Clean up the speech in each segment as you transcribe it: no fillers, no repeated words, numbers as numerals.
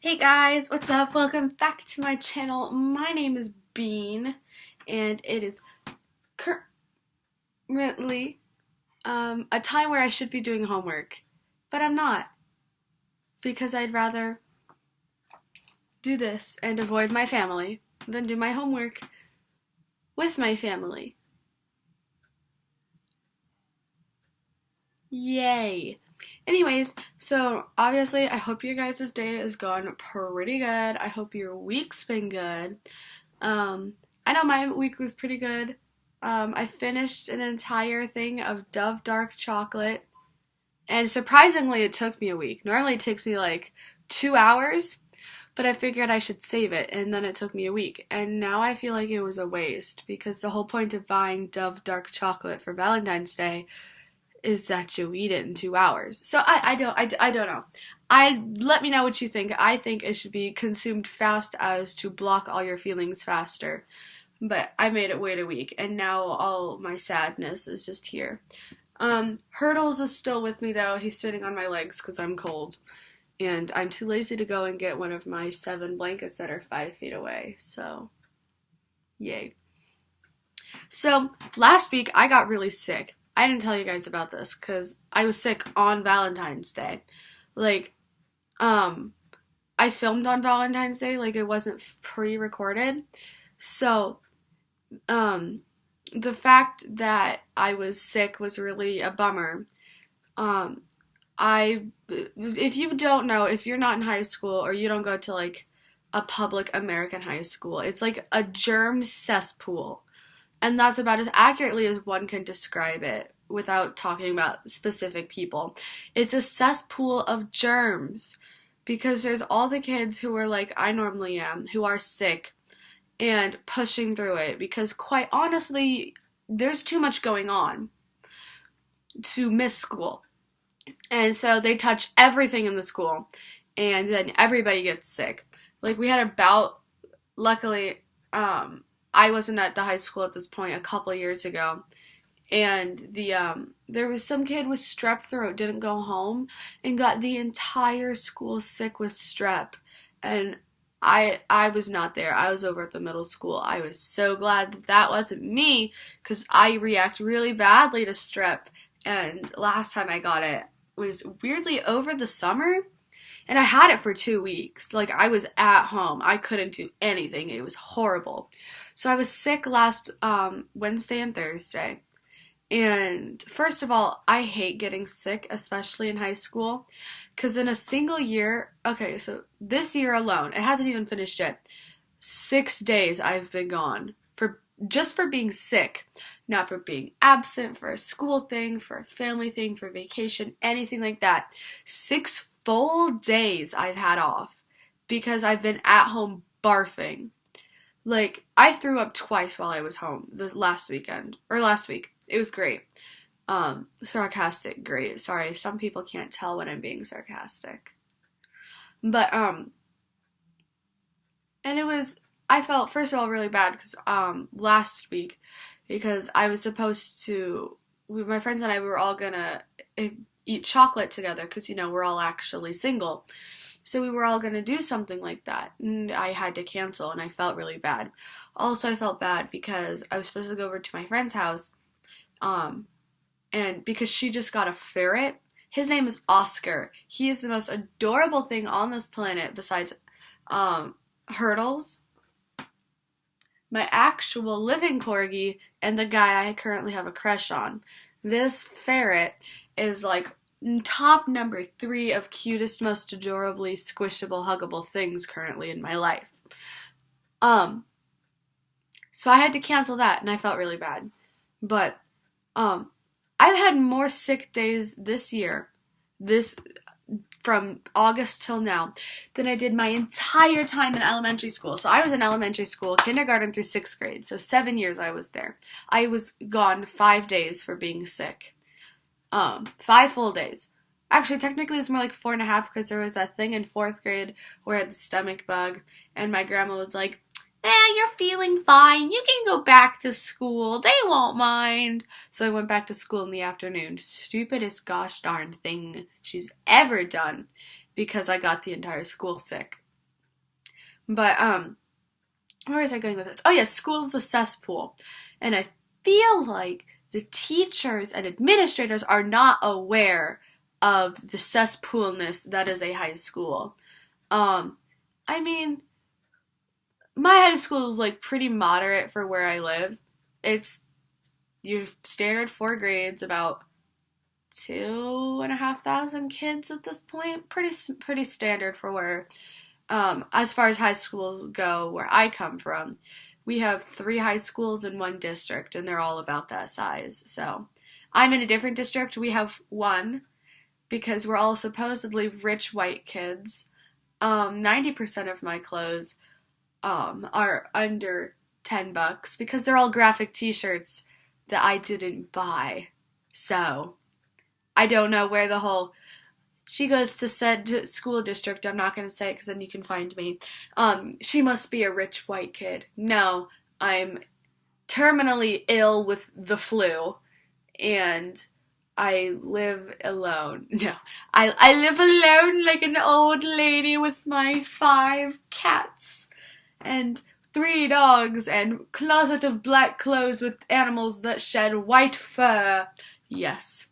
Hey guys, what's up? Welcome back to my channel. My name is Bean, and it is currently a time where I should be doing homework, but I'm not, because I'd rather do this and avoid my family than do my homework with my family. Yay! Anyways, so obviously I hope your guys' day is going pretty good. I hope your week's been good. I know my week was pretty good. I finished an entire thing of Dove dark chocolate, and surprisingly, it took me a week. Normally, it takes me like 2 hours, but I figured I should save it, and then it took me a week. And now I feel like it was a waste because the whole point of buying Dove dark chocolate for Valentine's Day is that you eat it in 2 hours. So I don't know. Let me know what you think. I think it should be consumed fast as to block all your feelings faster. But I made it wait a week, and now all my sadness is just here. Hurdles is still with me though. He's sitting on my legs because I'm cold, and I'm too lazy to go and get one of my 7 blankets that are 5 feet away. So, yay. So last week I got really sick. I didn't tell you guys about this because I was sick on Valentine's Day. Like, I filmed on Valentine's Day, like it wasn't pre-recorded. So, the fact that I was sick was really a bummer. Um, if you don't know, if you're not in high school or you don't go to like a public American high school, it's like a germ cesspool. And that's about as accurately as one can describe it without talking about specific people. It's a cesspool of germs because there's all the kids who are like I normally am, who are sick and pushing through it because quite honestly, there's too much going on to miss school. And so they touch everything in the school and then everybody gets sick. Like we had a bout, luckily, I wasn't at the high school at this point a couple of years ago, and there was some kid with strep throat didn't go home and got the entire school sick with strep, and I was not there. I was over at the middle school. I was so glad that that wasn't me because I react really badly to strep, and last time I got it was weirdly over the summer. And I had it for 2 weeks. Like, I was at home. I couldn't do anything. It was horrible. So I was sick last Wednesday and Thursday. And first of all, I hate getting sick, especially in high school. Because in a single year, okay, so this year alone, it hasn't even finished yet. 6 days I've been gone just for being sick. Not for being absent, for a school thing, for a family thing, for vacation, anything like that. 6 full days I've had off because I've been at home barfing. Like, I threw up twice while I was home last week. It was great. Sarcastic, great. Sorry, some people can't tell when I'm being sarcastic. But, and I felt, first of all, really bad because, last week, because I was supposed to, my friends and I, we were all gonna eat chocolate together because, we're all actually single. So we were all going to do something like that. And I had to cancel and I felt really bad. Also, I felt bad because I was supposed to go over to my friend's house. And because she just got a ferret. His name is Oscar. He is the most adorable thing on this planet besides Hurdles, my actual living corgi, and the guy I currently have a crush on. This ferret is like top number 3 of cutest, most adorably squishable, huggable things currently in my life. So I had to cancel that, and I felt really bad. But, I've had more sick days this year, from August till now, than I did my entire time in elementary school. So I was in elementary school, kindergarten through 6th grade, so 7 years I was there. I was gone 5 days for being sick. 5 full days. Actually, technically it's more like 4.5 because there was that thing in 4th grade where I had the stomach bug and my grandma was like, you're feeling fine. You can go back to school. They won't mind. So I went back to school in the afternoon. Stupidest gosh darn thing she's ever done because I got the entire school sick. But where was I going with this? Oh yeah, school is a cesspool. And I feel like the teachers and administrators are not aware of the cesspoolness that is a high school. I mean, my high school is like pretty moderate for where I live. It's your standard 4 grades, about 2,500 kids at this point. Pretty standard for where, as far as high schools go, where I come from. We have 3 high schools in one district, and they're all about that size. So I'm in a different district. We have one because we're all supposedly rich white kids. 90% of my clothes are under $10 because they're all graphic t-shirts that I didn't buy. So I don't know where the whole she goes to said school district. I'm not going to say it because then you can find me. She must be a rich white kid. No, I'm terminally ill with the flu and I live alone. No, I live alone like an old lady with my 5 cats and 3 dogs and closet of black clothes with animals that shed white fur. Yes.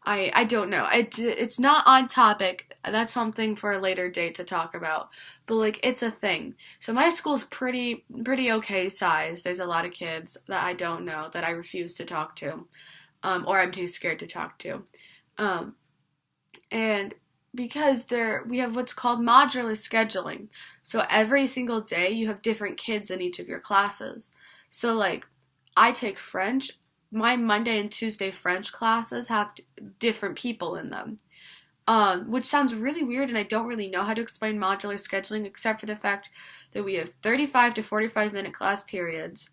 I don't know. It's not on topic. That's something for a later date to talk about. But, like, it's a thing. So my school's pretty okay size. There's a lot of kids that I don't know that I refuse to talk to. Or I'm too scared to talk to. And because we have what's called modular scheduling. So every single day you have different kids in each of your classes. So, like, I take French. My Monday and Tuesday French classes have different people in them, which sounds really weird, and I don't really know how to explain modular scheduling except for the fact that we have 35 to 45-minute class periods,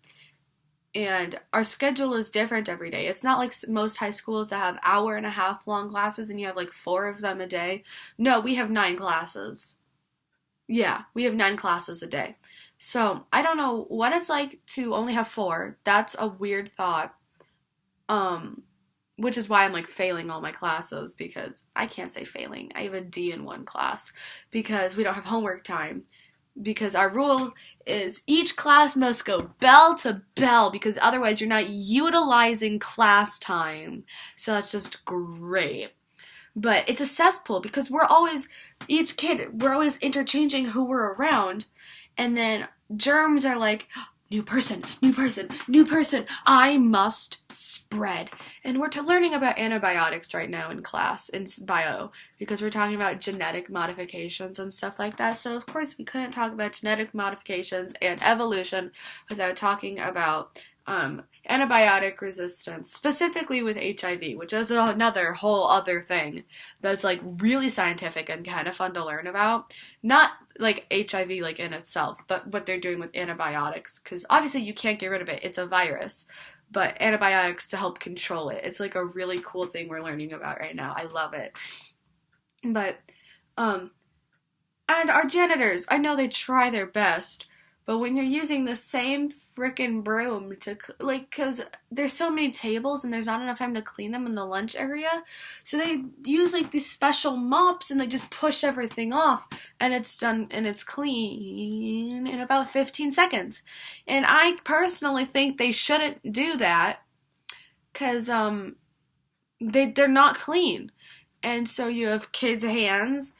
and our schedule is different every day. It's not like most high schools that have hour-and-a-half long classes and you have like 4 of them a day. No, we have 9 classes. Yeah, we have 9 classes a day. So I don't know what it's like to only have 4. That's a weird thought. Which is why I'm like failing all my classes because I can't say failing. I have a D in one class because we don't have homework time. Because our rule is each class must go bell to bell because otherwise you're not utilizing class time. So that's just great. But it's a cesspool because we're always interchanging who we're around. And then germs are like, new person, I must spread. And we're learning about antibiotics right now in class, in bio, because we're talking about genetic modifications and stuff like that. So, of course, we couldn't talk about genetic modifications and evolution without talking about antibiotic resistance, specifically with HIV, which is another whole other thing that's like really scientific and kind of fun to learn about. Not like HIV like in itself, but what they're doing with antibiotics, because obviously you can't get rid of it. It's a virus, but antibiotics to help control it. It's like a really cool thing we're learning about right now. I love it. But and our janitors, I know they try their best, but when you're using the same frickin' broom to, like, because there's so many tables and there's not enough time to clean them in the lunch area, so they use, like, these special mops and they just push everything off and it's done and it's clean in about 15 seconds. And I personally think they shouldn't do that because, they're not clean. And so you have kids' hands,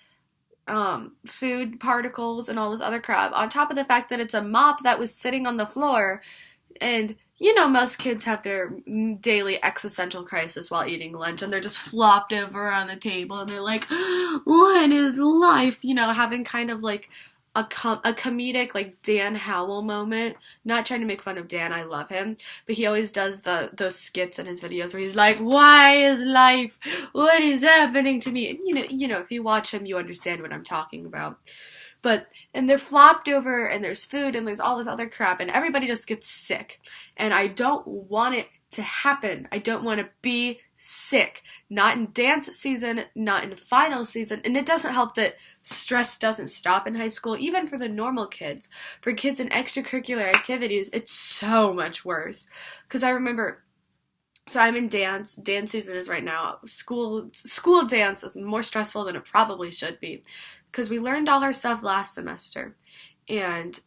food particles and all this other crap, on top of the fact that it's a mop that was sitting on the floor. And you know, most kids have their daily existential crisis while eating lunch and they're just flopped over on the table and they're like, what is life? You know, having kind of like a comedic like Dan Howell moment. Not trying to make fun of Dan, I love him, but he always does those skits in his videos where he's like, why is life? What is happening to me? And you know, if you watch him, you understand what I'm talking about. And they're flopped over and there's food and there's all this other crap and everybody just gets sick. And I don't want it to happen. I don't want to be sick. Not in dance season, not in final season. And it doesn't help that stress doesn't stop in high school, even for the normal kids. For kids in extracurricular activities, it's so much worse. Because I remember, so I'm in dance. Dance season is right now. School dance is more stressful than it probably should be. Because we learned all our stuff last semester. And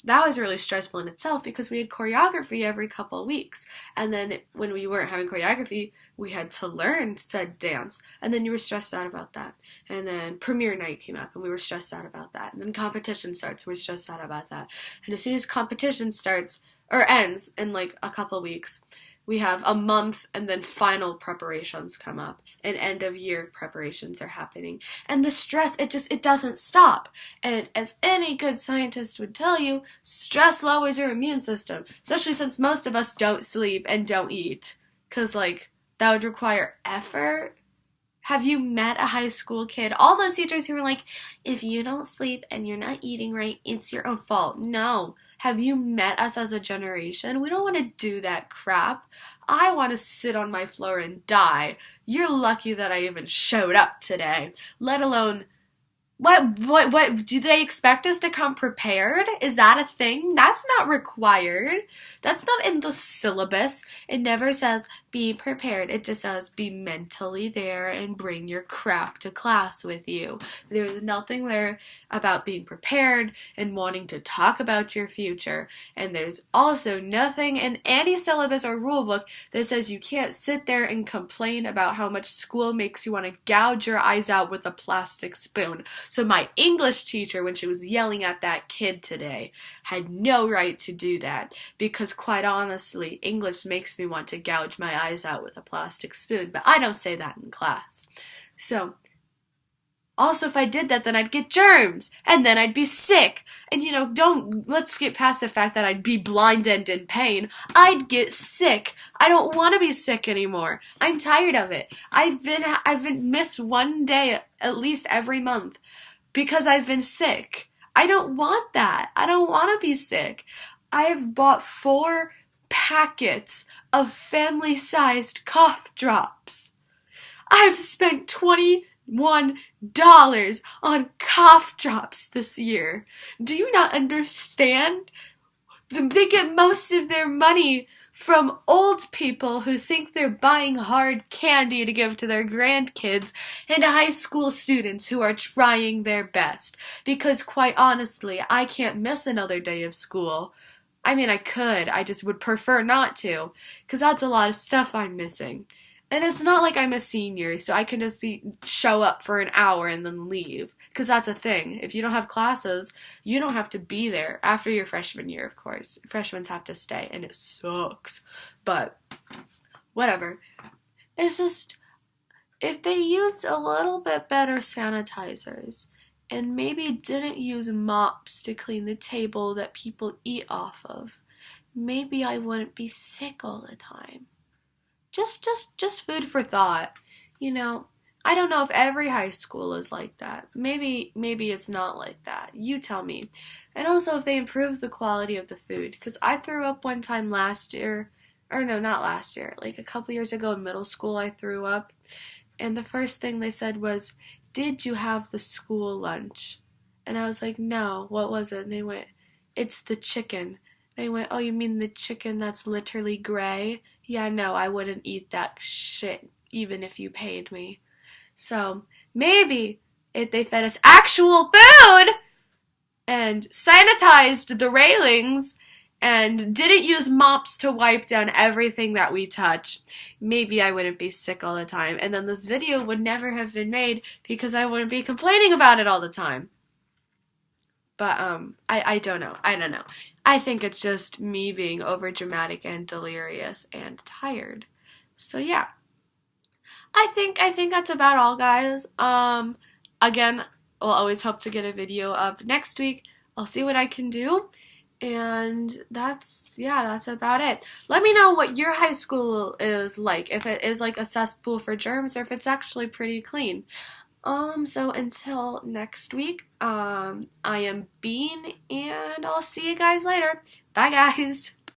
that was really stressful in itself because we had choreography every couple of weeks. And then when we weren't having choreography, we had to learn said dance. And then you were stressed out about that. And then premiere night came up and we were stressed out about that. And then competition starts, we're stressed out about that. And as soon as competition starts, or ends in like a couple of weeks, we have a month and then final preparations come up and end of year preparations are happening. And the stress, it doesn't stop. And as any good scientist would tell you, stress lowers your immune system, especially since most of us don't sleep and don't eat. Because, like, that would require effort. Have you met a high school kid? All those teachers who were like, if you don't sleep and you're not eating right, it's your own fault. No. Have you met us as a generation? We don't want to do that crap. I want to sit on my floor and die. You're lucky that I even showed up today. Let alone, what, do they expect us to come prepared? Is that a thing? That's not required. That's not in the syllabus. It never says be prepared. It just says be mentally there and bring your crap to class with you. There's nothing there about being prepared and wanting to talk about your future. And there's also nothing in any syllabus or rule book that says you can't sit there and complain about how much school makes you want to gouge your eyes out with a plastic spoon. So my English teacher, when she was yelling at that kid today, had no right to do that because, quite honestly, English makes me want to gouge my eyes out with a plastic spoon, but I don't say that in class. So, also, if I did that, then I'd get germs, and then I'd be sick. And, let's get past the fact that I'd be blind and in pain. I'd get sick. I don't want to be sick anymore. I'm tired of it. I've been missed one day at least every month because I've been sick. I don't want that. I don't want to be sick. I have bought 4 packets of family-sized cough drops. I've spent $21 on cough drops this year. Do you not understand? They get most of their money from old people who think they're buying hard candy to give to their grandkids and high school students who are trying their best. Because quite honestly, I can't miss another day of school. I mean, I could. I just would prefer not to, because that's a lot of stuff I'm missing. And it's not like I'm a senior, so I can just show up for an hour and then leave. Because that's a thing. If you don't have classes, you don't have to be there after your freshman year, of course. Freshmen have to stay, and it sucks. But, whatever. It's just, if they used a little bit better sanitizers, and maybe didn't use mops to clean the table that people eat off of, maybe I wouldn't be sick all the time. Just food for thought. I don't know if every high school is like that. Maybe it's not like that. You tell me. And also if they improve the quality of the food. Because I threw up one time last year. Or no, not last year. Like a couple years ago in middle school I threw up. And the first thing they said was, did you have the school lunch? And I was like, no, what was it? And they went, it's the chicken. And I went, oh, you mean the chicken that's literally gray? Yeah, no, I wouldn't eat that shit, even if you paid me. So, maybe if they fed us actual food and sanitized the railings and didn't use mops to wipe down everything that we touch, maybe I wouldn't be sick all the time. And then this video would never have been made because I wouldn't be complaining about it all the time. But, I don't know. I think it's just me being overdramatic and delirious and tired. So, yeah. I think that's about all, guys. Again, I'll always hope to get a video up next week. I'll see what I can do. And that's about it. Let me know what your high school is like. If it is like a cesspool for germs or if it's actually pretty clean. So until next week, I am Bean, and I'll see you guys later. Bye, guys!